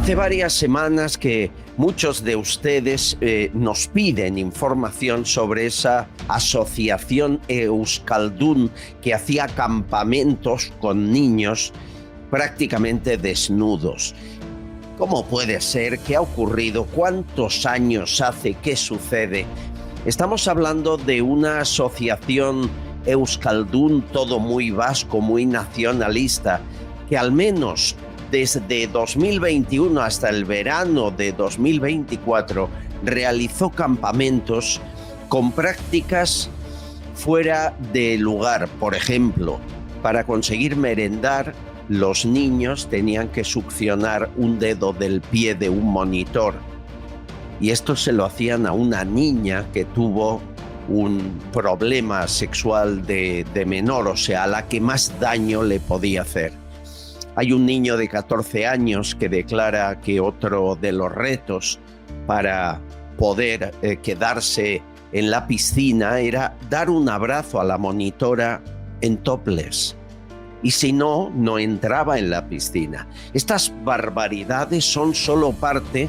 Hace varias semanas que muchos de ustedes nos piden información sobre esa asociación Euskaldun que hacía campamentos con niños prácticamente desnudos. ¿Cómo puede ser? ¿Qué ha ocurrido? ¿Cuántos años hace? ¿Qué sucede? Estamos hablando de una asociación Euskaldun, todo muy vasco, muy nacionalista, que al menos desde 2021 hasta el verano de 2024 realizó campamentos con prácticas fuera de lugar. Por ejemplo, para conseguir merendar, los niños tenían que succionar un dedo del pie de un monitor. Y esto se lo hacían a una niña que tuvo un problema sexual de menor, o sea, a la que más daño le podía hacer. Hay un niño de 14 años que declara que otro de los retos para poder quedarse en la piscina era dar un abrazo a la monitora en topless. Y si no, no entraba en la piscina. Estas barbaridades son solo parte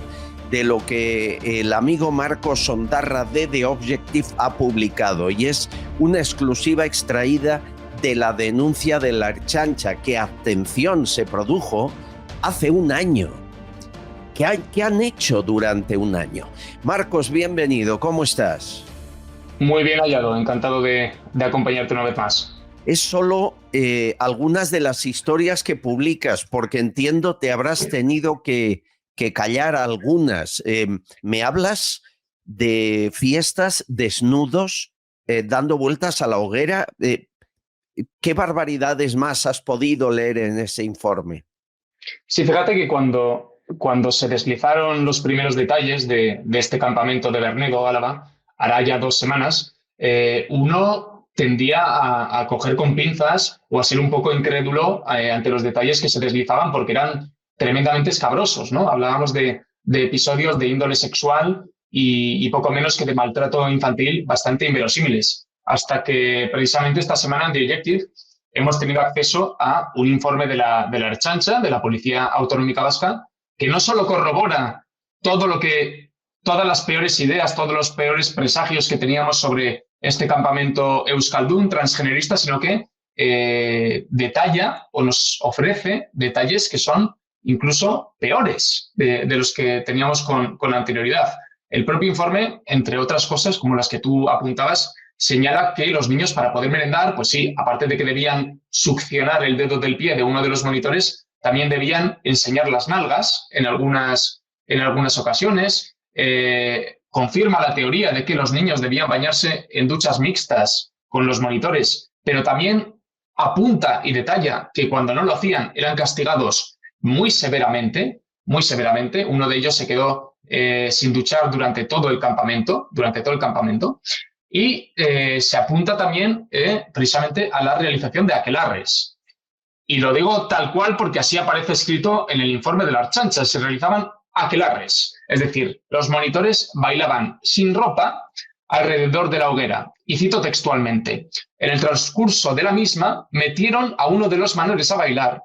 de lo que el amigo Marcos Ondarra de The Objective ha publicado, y es una exclusiva extraída de la denuncia de la Ertzaintza, que, atención, se produjo hace un año. ¿Qué han hecho durante un año? Marcos, bienvenido, ¿cómo estás? Muy bien hallado, encantado de acompañarte una vez más. Es solo algunas de las historias que publicas, porque entiendo te habrás tenido que callar algunas. Me hablas de fiestas desnudos, dando vueltas a la hoguera. ¿Qué barbaridades más has podido leer en ese informe? Sí, fíjate que cuando se deslizaron los primeros detalles de este campamento de Bernedo, Álava, hará ya 2 semanas, uno tendía a coger con pinzas o a ser un poco incrédulo ante los detalles que se deslizaban, porque eran tremendamente escabrosos, ¿no? Hablábamos de episodios de índole sexual y poco menos que de maltrato infantil bastante inverosímiles. Hasta que precisamente esta semana en The Objective hemos tenido acceso a un informe de la Ertzaintza, de la Policía Autonómica Vasca, que no solo corrobora todas las peores ideas, todos los peores presagios que teníamos sobre este campamento Euskaldun transgenerista, sino que detalla o nos ofrece detalles que son incluso peores de los que teníamos con anterioridad. El propio informe, entre otras cosas, como las que tú apuntabas, señala que los niños, para poder merendar, pues sí, aparte de que debían succionar el dedo del pie de uno de los monitores, también debían enseñar las nalgas en algunas ocasiones. Confirma la teoría de que los niños debían bañarse en duchas mixtas con los monitores, pero también apunta y detalla que cuando no lo hacían eran castigados muy severamente. Uno de ellos se quedó sin duchar durante todo el campamento. Y se apunta también precisamente a la realización de aquelarres. Y lo digo tal cual porque así aparece escrito en el informe de la Ertzaintza. Se realizaban aquelarres, es decir, los monitores bailaban sin ropa alrededor de la hoguera. Y cito textualmente: en el transcurso de la misma metieron a uno de los menores a bailar,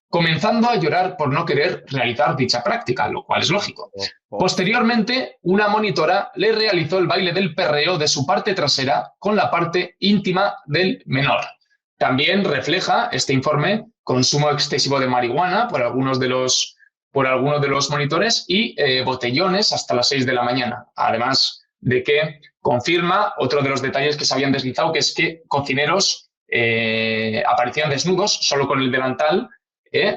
comenzando a llorar por no querer realizar dicha práctica, lo cual es lógico. Posteriormente, una monitora le realizó el baile del perreo de su parte trasera con la parte íntima del menor. También refleja este informe consumo excesivo de marihuana por algunos de los monitores y botellones hasta las 6 de la mañana. Además de que confirma otro de los detalles que se habían deslizado, que es que cocineros aparecían desnudos, solo con el delantal,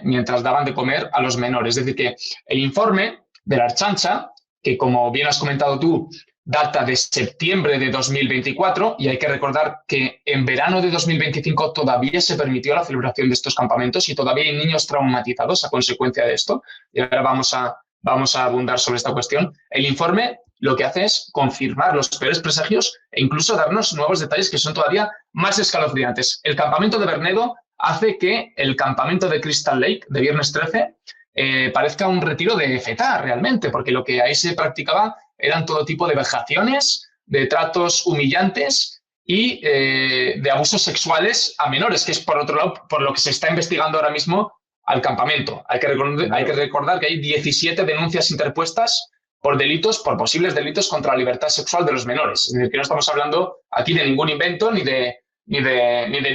mientras daban de comer a los menores. Es decir, que el informe de la Ertzaintza, que como bien has comentado tú, data de septiembre de 2024, y hay que recordar que en verano de 2025 todavía se permitió la celebración de estos campamentos y todavía hay niños traumatizados a consecuencia de esto, y ahora vamos a abundar sobre esta cuestión. El informe lo que hace es confirmar los peores presagios e incluso darnos nuevos detalles que son todavía más escalofriantes. El campamento de Bernedo hace que el campamento de Crystal Lake de viernes 13 parezca un retiro de FETA realmente, porque lo que ahí se practicaba eran todo tipo de vejaciones, de tratos humillantes y de abusos sexuales a menores, que es por otro lado por lo que se está investigando ahora mismo al campamento. Hay que recordar que hay 17 denuncias interpuestas por posibles delitos contra la libertad sexual de los menores. Es decir, que no estamos hablando aquí de ningún invento ni de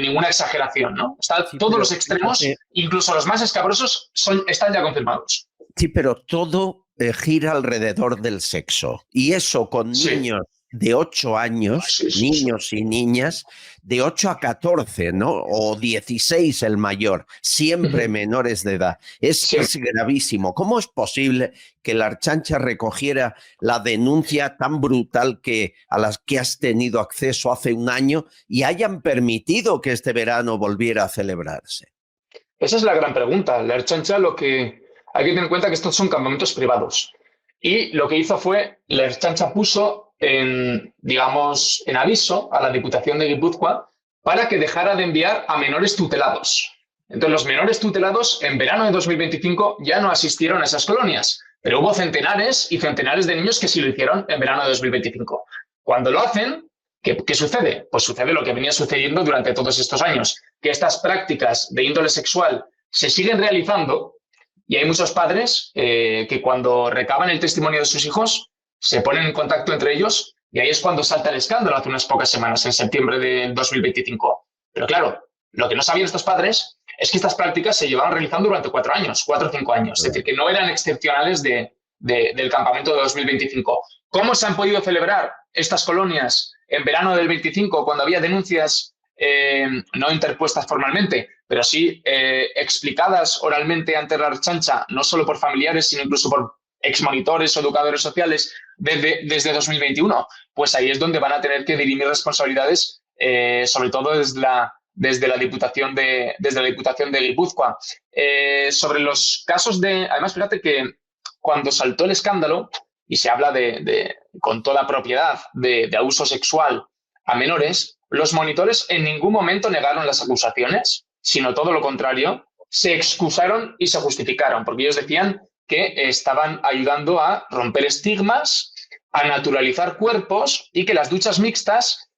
ninguna exageración, ¿no? Todos los extremos, incluso los más escabrosos, están ya confirmados. Sí, pero todo gira alrededor del sexo. Y eso con niños de 8 años, niños y niñas, de 8 a 14, ¿no? O 16 el mayor, siempre menores de edad. Es gravísimo. ¿Cómo es posible que la Archancha recogiera la denuncia tan brutal a las que has tenido acceso hace un año y hayan permitido que este verano volviera a celebrarse? Esa es la gran pregunta. La Archancha, lo que hay que tener en cuenta que estos son campamentos privados. Y lo que hizo fue, la Ertzaintza puso en aviso a la Diputación de Guipúzcoa para que dejara de enviar a menores tutelados. Entonces, los menores tutelados en verano de 2025 ya no asistieron a esas colonias, pero hubo centenares y centenares de niños que sí lo hicieron en verano de 2025. Cuando lo hacen, ¿qué sucede? Pues sucede lo que venía sucediendo durante todos estos años, que estas prácticas de índole sexual se siguen realizando. Y hay muchos padres que cuando recaban el testimonio de sus hijos se ponen en contacto entre ellos y ahí es cuando salta el escándalo hace unas pocas semanas, en septiembre del 2025. Pero claro, lo que no sabían estos padres es que estas prácticas se llevaban realizando durante 4 o 5 años. Es decir, que no eran excepcionales del campamento de 2025. ¿Cómo se han podido celebrar estas colonias en verano del 25 cuando había denuncias no interpuestas formalmente, pero sí explicadas oralmente ante la Ertzaintza, no solo por familiares, sino incluso por exmonitores o educadores sociales desde 2021? Pues ahí es donde van a tener que dirimir responsabilidades, sobre todo desde la Diputación de Guipúzcoa. Sobre los casos además, fíjate que cuando saltó el escándalo, y se habla con toda propiedad de abuso sexual a menores, los monitores en ningún momento negaron las acusaciones, sino todo lo contrario, se excusaron y se justificaron, porque ellos decían que estaban ayudando a romper estigmas, a naturalizar cuerpos y que las duchas mixtas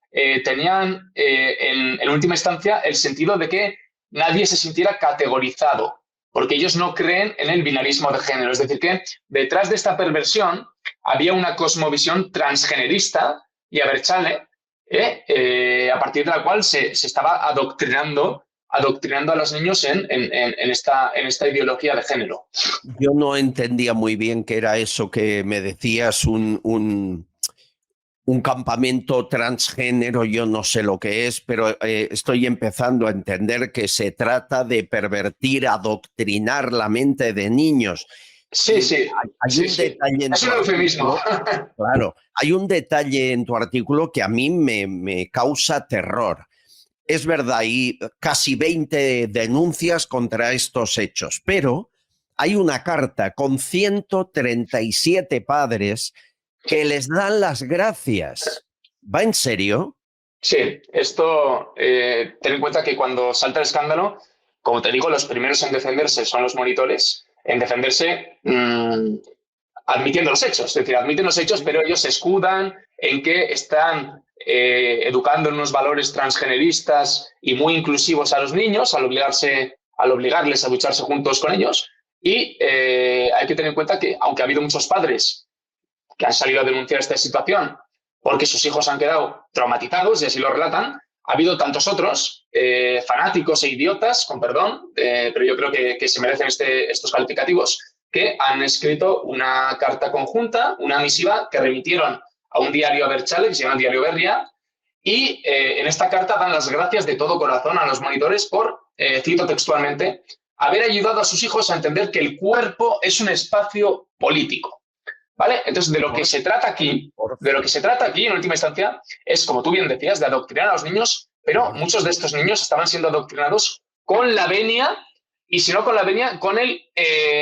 tenían, en última instancia, el sentido de que nadie se sintiera categorizado, porque ellos no creen en el binarismo de género. Es decir, que detrás de esta perversión había una cosmovisión transgenerista y abertzale, a partir de la cual se estaba adoctrinando a los niños en esta ideología de género. Yo no entendía muy bien qué era eso que me decías, un campamento transgénero. Yo no sé lo que es, pero estoy empezando a entender que se trata de pervertir, adoctrinar la mente de niños. Sí. Hay un detalle en es un eufemismo. Claro, hay un detalle en tu artículo que a mí me causa terror. Es verdad, hay casi 20 denuncias contra estos hechos, pero hay una carta con 137 padres que les dan las gracias. ¿Va en serio? Sí, esto, ten en cuenta que cuando salta el escándalo, como te digo, los primeros en defenderse son los monitores, en defenderse admitiendo los hechos. Es decir, admiten los hechos, pero ellos se escudan en que están educando en unos valores transgeneristas y muy inclusivos a los niños, al obligarles a ducharse juntos con ellos. Y hay que tener en cuenta que, aunque ha habido muchos padres que han salido a denunciar esta situación porque sus hijos han quedado traumatizados, y así lo relatan, ha habido tantos otros, fanáticos e idiotas, con perdón, pero yo creo que se merecen estos calificativos, que han escrito una carta conjunta, una misiva que remitieron a un diario abertzale que se llama Diario Berria, y en esta carta dan las gracias de todo corazón a los monitores por, cito textualmente, haber ayudado a sus hijos a entender que el cuerpo es un espacio político. ¿Vale? Entonces, de lo que se trata aquí, en última instancia, es, como tú bien decías, de adoctrinar a los niños, pero muchos de estos niños estaban siendo adoctrinados con la venia, y si no con la venia, con el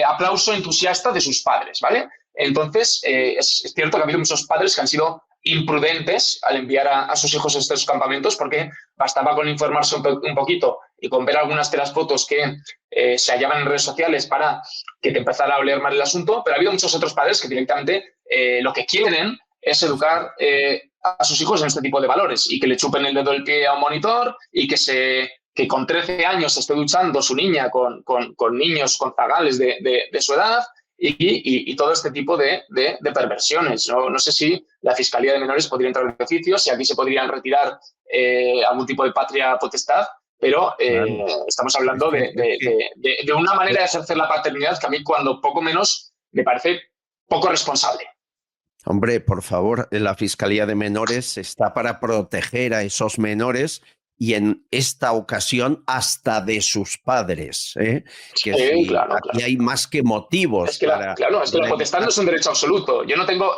aplauso entusiasta de sus padres, ¿vale? Entonces, es cierto que ha habido muchos padres que han sido imprudentes al enviar a sus hijos a estos campamentos, porque bastaba con informarse un poquito y con ver algunas de las fotos que se hallaban en redes sociales para que te empezara a oler mal el asunto, pero ha habido muchos otros padres que directamente lo que quieren es educar a sus hijos en este tipo de valores y que le chupen el dedo del pie a un monitor y que se que con 13 años esté duchando su niña con niños, con zagales de su edad y todo este tipo de perversiones. No sé si la Fiscalía de Menores podría entrar en ejercicio, si aquí se podrían retirar algún tipo de patria potestad, pero claro, estamos hablando de una manera de ejercer la paternidad que a mí, cuando poco menos, me parece poco responsable. Hombre, por favor, la Fiscalía de Menores está para proteger a esos menores y en esta ocasión hasta de sus padres. Que sí, si claro. Aquí hay más que motivos. Es que la potestad no es un derecho absoluto. Yo no tengo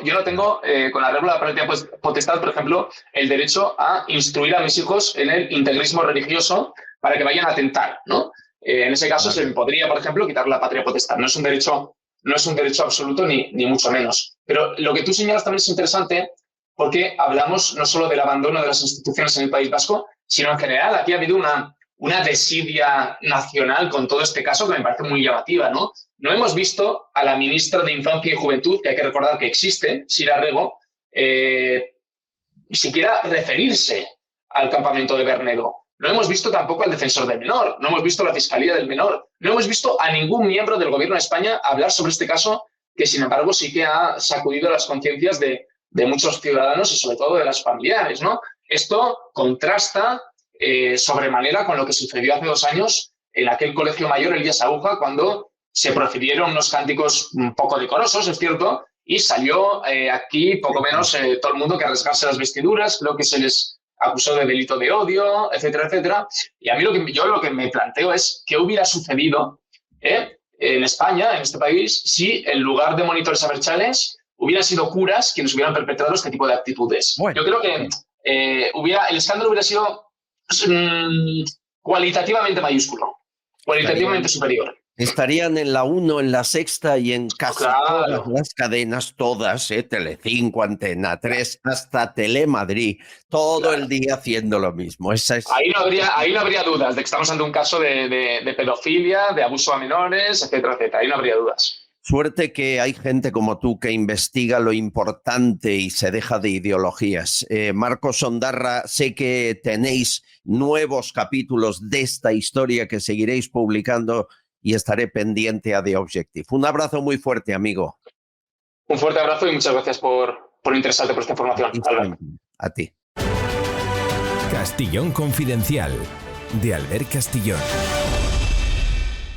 con la regla de la patria potestad, por ejemplo, el derecho a instruir a mis hijos en el integrismo religioso para que vayan a atentar, ¿no? En ese caso se me podría, por ejemplo, quitar la patria potestad. No es un derecho absoluto ni mucho menos. Pero lo que tú señalas también es interesante, porque hablamos no solo del abandono de las instituciones en el País Vasco, sino en general aquí ha habido una desidia nacional con todo este caso que me parece muy llamativa, ¿no? No hemos visto a la ministra de Infancia y Juventud, que hay que recordar que existe, Sira Rego, ni siquiera referirse al campamento de Bernedo. No hemos visto tampoco al defensor del menor, no hemos visto a la Fiscalía del Menor, no hemos visto a ningún miembro del Gobierno de España hablar sobre este caso, que sin embargo sí que ha sacudido las conciencias de muchos ciudadanos y sobre todo de las familiares, ¿no? Esto contrasta sobremanera con lo que sucedió hace 2 años en aquel colegio mayor Elías Aguja, cuando se profirieron unos cánticos un poco decorosos, es cierto, y salió aquí poco menos todo el mundo que a rasgarse las vestiduras. Creo que se les acusó de delito de odio, etcétera, etcétera. Y a mí lo que me planteo es qué hubiera sucedido en España, en este país, si en lugar de monitores abertzales hubieran sido curas quienes hubieran perpetrado este tipo de actitudes. Bueno. Yo creo que el escándalo hubiera sido cualitativamente mayúsculo, cualitativamente superior. Estarían en la 1, en la Sexta y en casi todas las cadenas, todas, Telecinco, Antena 3, hasta Telemadrid, todo el día haciendo lo mismo. Ahí no habría dudas de que estamos ante un caso de pedofilia, de abuso a menores, etcétera, etcétera. Ahí no habría dudas. Suerte que hay gente como tú que investiga lo importante y se deja de ideologías. Marcos Ondarra, sé que tenéis nuevos capítulos de esta historia que seguiréis publicando y estaré pendiente a The Objective. Un abrazo muy fuerte, amigo. Un fuerte abrazo y muchas gracias por interesarte por esta información. A ti. Castillón Confidencial, de Albert Castillón.